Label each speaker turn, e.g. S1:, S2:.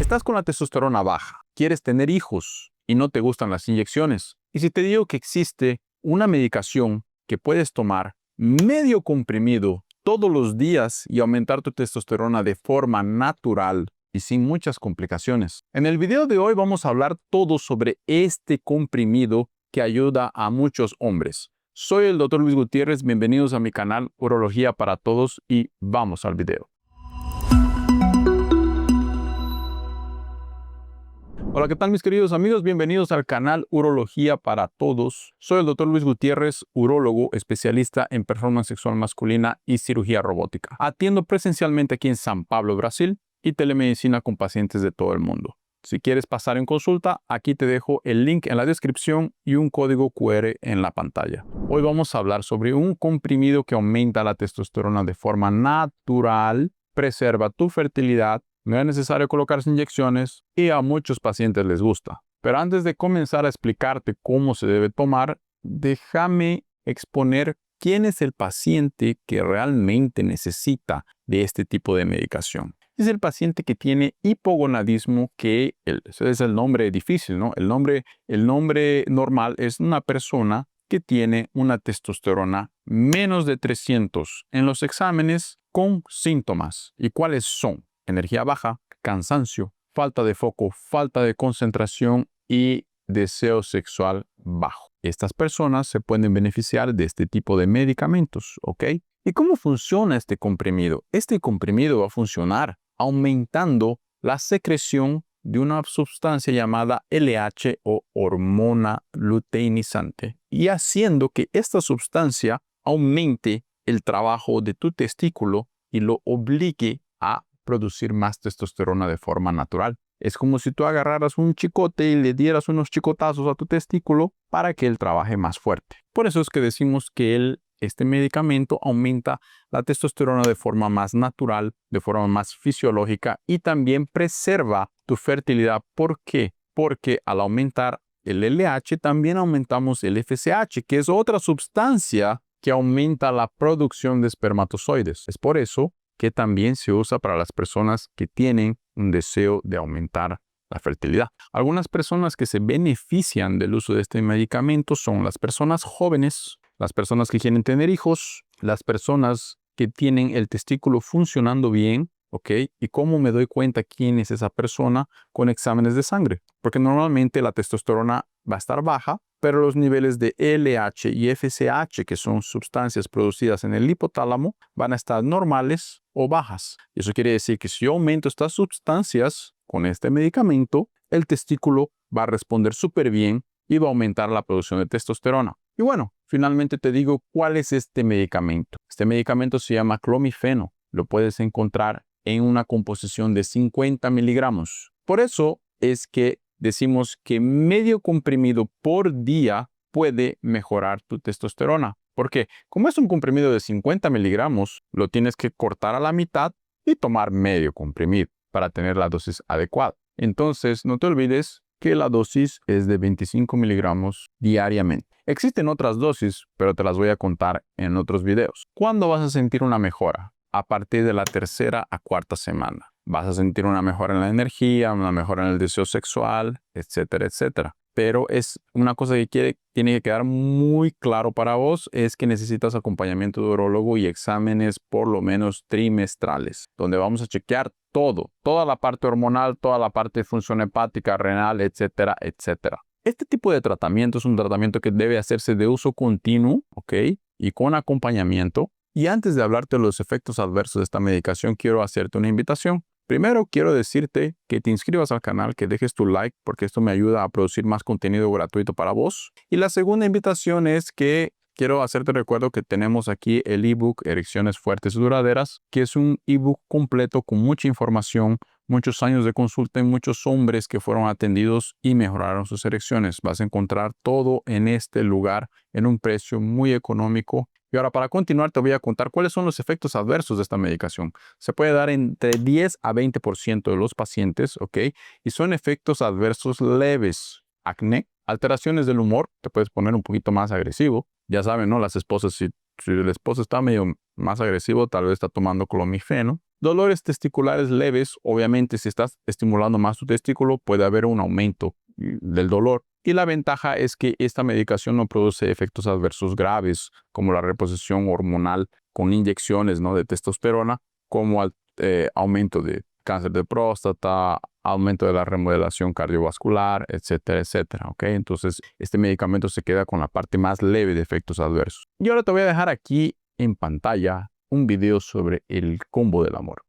S1: Estás con la testosterona baja, quieres tener hijos y no te gustan las inyecciones. Y si te digo que existe una medicación que puedes tomar medio comprimido todos los días y aumentar tu testosterona de forma natural y sin muchas complicaciones. En el video de hoy vamos a hablar todo sobre este comprimido que ayuda a muchos hombres. Soy el Dr. Luis Gutiérrez, bienvenidos a mi canal Urología para Todos y vamos al video. Hola, ¿qué tal mis queridos amigos? Bienvenidos al canal Urología para Todos. Soy el Dr. Luis Gutiérrez, urólogo, especialista en performance sexual masculina y cirugía robótica. Atiendo presencialmente aquí en San Pablo, Brasil, y telemedicina con pacientes de todo el mundo. Si quieres pasar en consulta, aquí te dejo el link en la descripción y un código QR en la pantalla. Hoy vamos a hablar sobre un comprimido que aumenta la testosterona de forma natural, preserva tu fertilidad, no es necesario colocarse inyecciones y a muchos pacientes les gusta. Pero antes de comenzar a explicarte cómo se debe tomar, déjame exponer quién es el paciente que realmente necesita de este tipo de medicación. Es el paciente que tiene hipogonadismo, que ese es el nombre difícil, ¿no? El nombre normal es una persona que tiene una testosterona menos de 300 en los exámenes con síntomas. ¿Y cuáles son? Energía baja, cansancio, falta de foco, falta de concentración y deseo sexual bajo. Estas personas se pueden beneficiar de este tipo de medicamentos, ¿ok? ¿Y cómo funciona este comprimido? Este comprimido va a funcionar aumentando la secreción de una sustancia llamada LH o hormona luteinizante y haciendo que esta sustancia aumente el trabajo de tu testículo y lo obligue a producir más testosterona de forma natural. Es como si tú agarraras un chicote y le dieras unos chicotazos a tu testículo para que él trabaje más fuerte. Por eso es que decimos que este medicamento aumenta la testosterona de forma más natural, de forma más fisiológica y también preserva tu fertilidad. ¿Por qué? Porque al aumentar el LH también aumentamos el FSH, que es otra sustancia que aumenta la producción de espermatozoides. Es por eso que también se usa para las personas que tienen un deseo de aumentar la fertilidad. Algunas personas que se benefician del uso de este medicamento son las personas jóvenes, las personas que quieren tener hijos, las personas que tienen el testículo funcionando bien, ¿ok? ¿Y cómo me doy cuenta quién es esa persona? Con exámenes de sangre. Porque normalmente la testosterona va a estar baja, pero los niveles de LH y FSH, que son sustancias producidas en el hipotálamo, van a estar normales o bajas. Y eso quiere decir que si yo aumento estas sustancias con este medicamento, el testículo va a responder súper bien y va a aumentar la producción de testosterona. Y bueno, finalmente te digo cuál es este medicamento. Este medicamento se llama clomifeno. Lo puedes encontrar en una composición de 50 miligramos. Por eso es que decimos que medio comprimido por día puede mejorar tu testosterona. Porque como es un comprimido de 50 miligramos, lo tienes que cortar a la mitad y tomar medio comprimido para tener la dosis adecuada. Entonces, no te olvides que la dosis es de 25 miligramos diariamente. Existen otras dosis, pero te las voy a contar en otros videos. ¿Cuándo vas a sentir una mejora? A partir de la tercera a cuarta semana. Vas a sentir una mejora en la energía, una mejora en el deseo sexual, etcétera, etcétera. Pero es una cosa que tiene que quedar muy claro para vos, es que necesitas acompañamiento de urólogo y exámenes por lo menos trimestrales, donde vamos a chequear toda la parte hormonal, toda la parte de función hepática, renal, etcétera, etcétera. Este tipo de tratamiento es un tratamiento que debe hacerse de uso continuo, ¿ok? Y con acompañamiento. Y antes de hablarte de los efectos adversos de esta medicación, quiero hacerte una invitación. Primero, quiero decirte que te inscribas al canal, que dejes tu like, porque esto me ayuda a producir más contenido gratuito para vos. Y la segunda invitación es que quiero hacerte recuerdo que tenemos aquí el ebook Erecciones Fuertes y Duraderas, que es un ebook completo con mucha información, muchos años de consulta y muchos hombres que fueron atendidos y mejoraron sus erecciones. Vas a encontrar todo en este lugar en un precio muy económico. Y ahora, para continuar, te voy a contar cuáles son los efectos adversos de esta medicación. Se puede dar entre 10 a 20% de los pacientes, ¿ok? Y son efectos adversos leves. Acné, alteraciones del humor, te puedes poner un poquito más agresivo. Ya saben, ¿no? Las esposas, si el esposo está medio más agresivo, tal vez está tomando clomifeno. Dolores testiculares leves, obviamente si estás estimulando más tu testículo puede haber un aumento del dolor. Y la ventaja es que esta medicación no produce efectos adversos graves como la reposición hormonal con inyecciones, ¿no?, de testosterona, como aumento de cáncer de próstata, aumento de la remodelación cardiovascular, etcétera, etcétera. ¿Ok? Entonces, este medicamento se queda con la parte más leve de efectos adversos. Y ahora te voy a dejar aquí en pantalla un video sobre el combo del amor.